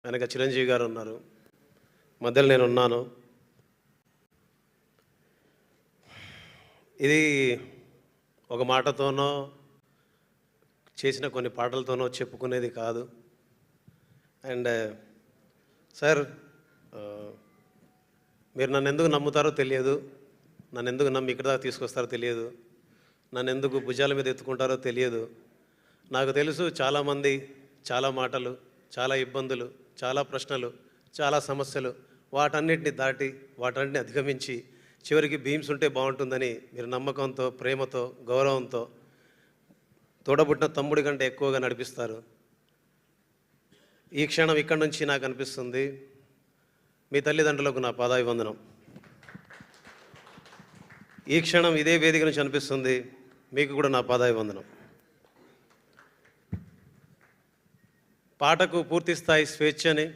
వెనక చిరంజీవి గారు ఉన్నారు, మధ్యలో నేను ఉన్నాను. ఇది ఒక మాటతోనో చేసిన కొన్ని పాటలతోనో చెప్పుకునేది కాదు. అండ్ సార్, మీరు నన్ను ఎందుకు నమ్ముతారో తెలియదు, నన్ను ఎందుకు నమ్మి ఇక్కడ దాకా తీసుకొస్తారో తెలియదు, నన్ను ఎందుకు భుజాల మీద ఎత్తుకుంటారో తెలియదు. నాకు తెలుసు చాలామంది, చాలా మాటలు, చాలా ఇబ్బందులు, చాలా ప్రశ్నలు, చాలా సమస్యలు, వాటన్నిటిని దాటి వాటన్నిటిని అధిగమించి చివరికి బీమ్స్ ఉంటే బాగుంటుందని మీరు నమ్మకంతో, ప్రేమతో, గౌరవంతో తోడబుట్టిన తమ్ముడి కంటే ఎక్కువగా నడిపిస్తారు. ఈ క్షణం ఇక్కడి నుంచి నాకు అనిపిస్తుంది, మీ తల్లిదండ్రులకు నా పాదాభివందనం. ఈ క్షణం ఇదే వేదిక నుంచి అనిపిస్తుంది, మీకు కూడా నా పాదాభివందనం. పాటకు పూర్తిస్థాయి స్వేచ్ఛని,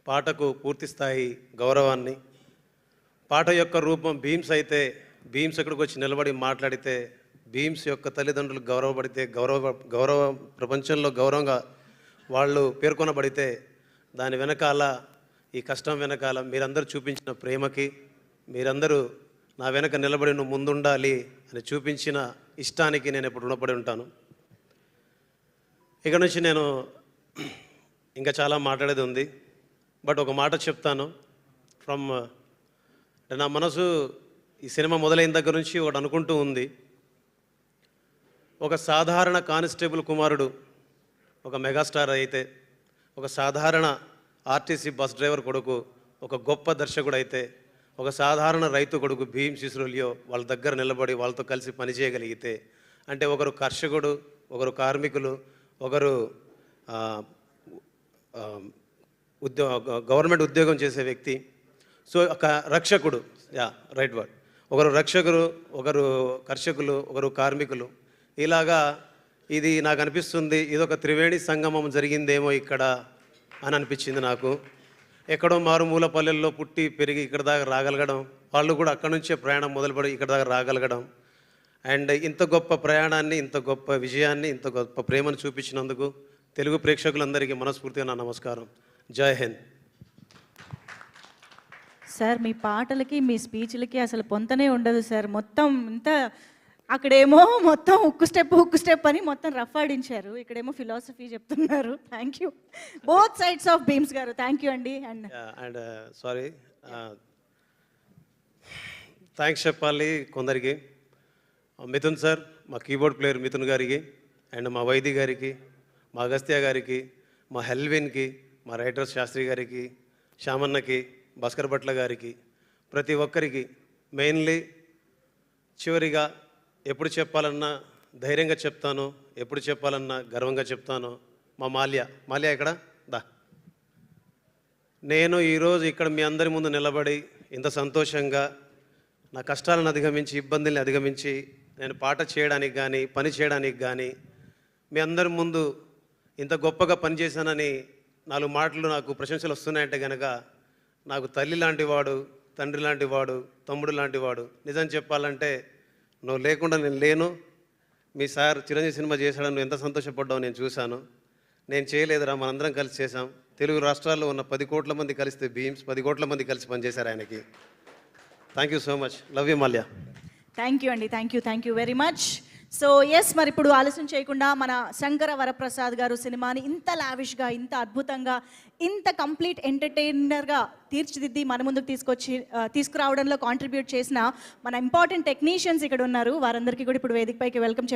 పాటకు పూర్తిస్థాయి గౌరవాన్ని, పాట యొక్క రూపం బీమ్స్ అయితే, బీమ్స్ ఎక్కడికి వచ్చి నిలబడి మాట్లాడితే, బీమ్స్ యొక్క తల్లిదండ్రులు గౌరవపడితే, గౌరవ ప్రపంచంలో గౌరవంగా వాళ్ళు పేర్కొనబడితే, దాని వెనకాల, ఈ కష్టం వెనకాల మీరందరూ చూపించిన ప్రేమకి, మీరందరూ నా వెనక నిలబడి నువ్వు ముందుండాలి అని చూపించిన ఇష్టానికి నేను ఎప్పుడు రుణపడి ఉంటాను. ఇక నుంచి నేను ఇంకా చాలా మాట్లాడేది ఉంది, బట్ ఒక మాట చెప్తాను. నా మనసు ఈ సినిమా మొదలైన దగ్గర నుంచి ఒకటి అనుకుంటూ ఉంది, ఒక సాధారణ కానిస్టేబుల్ కుమారుడు ఒక మెగాస్టార్ అయితే, ఒక సాధారణ ఆర్టీసీ బస్ డ్రైవర్ కొడుకు ఒక గొప్ప దర్శకుడు అయితే, ఒక సాధారణ రైతు కొడుకు భీమ్ సిసురులియో వాళ్ళ దగ్గర నిలబడి వాళ్ళతో కలిసి పనిచేయగలిగితే, అంటే ఒకరు కర్షకుడు, ఒకరు కార్మికులు, ఒకరు గవర్నమెంట్ ఉద్యోగం చేసే వ్యక్తి, సో ఒక రక్షకుడు, రైట్ వర్డ్, ఒకరు రక్షకులు, ఒకరు కర్షకులు, ఒకరు కార్మికులు, ఇలాగా ఇది నాకు అనిపిస్తుంది, ఇదొక త్రివేణి సంగమం జరిగిందేమో ఇక్కడ అని అనిపించింది నాకు. ఎక్కడో మారుమూల పల్లెల్లో పుట్టి పెరిగి ఇక్కడ దాకా రాగలగడం, వాళ్ళు కూడా అక్కడి నుంచే ప్రయాణం మొదలుపడి ఇక్కడ దాకా రాగలగడం, అండ్ ఇంత గొప్ప ప్రయాణాన్ని, ఇంత గొప్ప విజయాన్ని, ఇంత గొప్ప ప్రేమను చూపించినందుకు తెలుగు ప్రేక్షకులందరికీ మనస్ఫూర్తిగా నా నమస్కారం. జై హింద్. సార్, మీ పాటలకి మీ స్పీచ్లకి అసలు పొంతనే ఉండదు సార్. మొత్తం ఇంత అక్కడేమో మొత్తం ఉక్కు స్టెప్ అని మొత్తం రఫ్ ఆడించారు, ఇక్కడేమో ఫిలాసఫీ చెప్తున్నారు. Thank you both sides of Beams గారు, థ్యాంక్ యూ అండి. అండ్ సారీ, థ్యాంక్స్ చెప్పాలి కొందరికి. మిథున్ సార్, మా కీబోర్డ్ ప్లేయర్ మిథున్ గారికి, అండ్ మా వైద్య గారికి, మా అగస్త్య గారికి, మా హెల్విన్కి, మా రైటర్ శాస్త్రి గారికి, శ్యామన్నకి, భాస్కర్ భట్ల గారికి, ప్రతి ఒక్కరికి, మెయిన్లీ చివరిగా ఎప్పుడు చెప్పాలన్నా ధైర్యంగా చెప్తాను, ఎప్పుడు చెప్పాలన్నా గర్వంగా చెప్తాను, మా మాల్యా ఇక్కడ దా. నేను ఈరోజు ఇక్కడ మీ అందరి ముందు నిలబడి ఇంత సంతోషంగా నా కష్టాలను అధిగమించి, ఇబ్బందుల్ని అధిగమించి నేను పాట చేయడానికి కానీ, పని చేయడానికి కానీ, మీ అందరి ముందు ఇంత గొప్పగా పనిచేశానని 4 మాటలు నాకు ప్రశంసలు వస్తున్నాయంటే కనుక, నాకు తల్లి లాంటి వాడు, తండ్రి లాంటి వాడు, తమ్ముడు లాంటి వాడు. నిజం చెప్పాలంటే నువ్వు లేకుండా నేను లేను. మీ సార్ చిరంజీవి సినిమా చేశాడని నువ్వు ఎంత సంతోషపడ్డావు నేను చూశాను. నేను చేయలేదురా, మనందరం కలిసి చేశాం. తెలుగు రాష్ట్రాల్లో ఉన్న 10 కోట్ల మంది కలిస్తే బీమ్స్ 10 కోట్ల మంది కలిసి పనిచేశారు ఆయనకి. Thank you so much. Love you Malya. Thank you అండి, thank you very much. So yes, మరి ఇప్పుడు ఆలస్యం చేయకుండా మన శంకర వరప్రసాద్ గారు సినిమాని ఇంత లావిష్గా, ఇంత అద్భుతంగా, ఇంత కంప్లీట్ ఎంటర్టైనర్గా తీర్చిదిద్ది మన ముందుకు తీసుకురావడంలో కాంట్రిబ్యూట్ చేసిన మన ఇంపార్టెంట్ టెక్నీషియన్స్ ఇక్కడ ఉన్నారు. వారందరికీ కూడా ఇప్పుడు వేదికపైకి వెల్కమ్